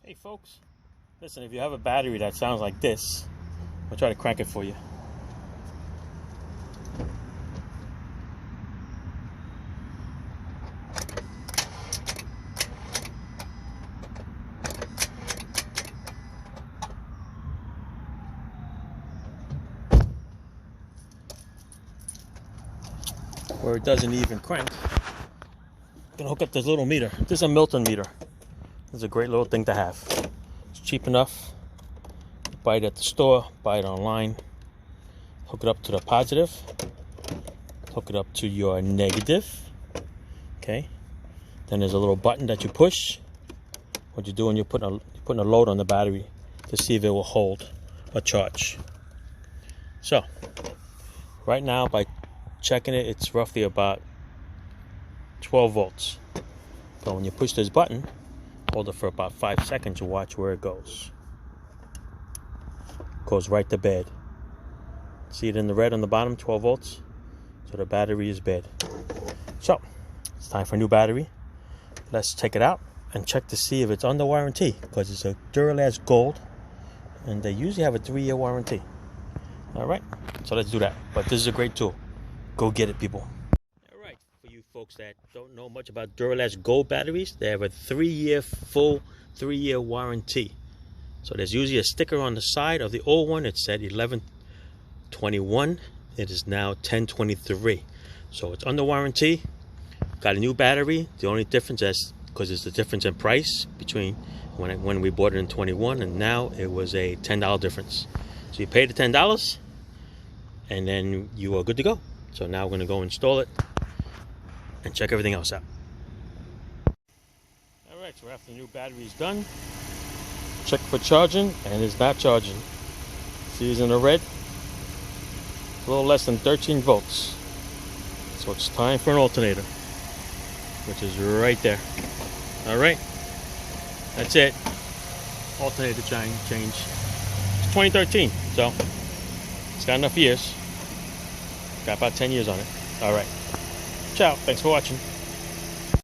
Hey folks, listen, if you have a battery that sounds like this, I'll try to crank it for you. Where it doesn't even crank, I'm gonna hook up this little meter. This is a Milton meter. This is a great little thing to have. It's cheap enough. Buy it at the store, buy it online. Hook it up to the positive. Hook it up to your negative. Okay. Then there's a little button that you push. What you're doing, you're putting a load on the battery to see if it will hold a charge. So, right now by checking it, it's roughly about 12 volts. But when you push this button, hold it for about 5 seconds, you watch where it goes. Goes right to bed. See it in the red on the bottom, 12 volts? So the battery is bad. So, it's time for a new battery. Let's take it out and check to see if it's under warranty, because it's a Duralast Gold, and they usually have a 3-year warranty. Alright, so let's do that. But this is a great tool. Go get it, people. Alright, for you folks that don't know much about Duralast Gold batteries, they have a 3-year, full 3-year warranty. So there's usually a sticker on the side of the old one. It said 11/21. It is now 10/23. So it's under warranty. Got a new battery. The only difference is, because it's the difference in price between when we bought it in 21 and now, it was a $10 difference. So you pay the $10 and then you are good to go. So now we're going to go install it and check everything else out. Alright, so after the new battery is done, check for charging, and it's not charging. See, it's in the red. A little less than 13 volts. So it's time for an alternator, which is right there. Alright, that's it. Alternator change. It's 2013, so it's got enough years. Got about 10 years on it. Alright. Ciao. Thanks for watching.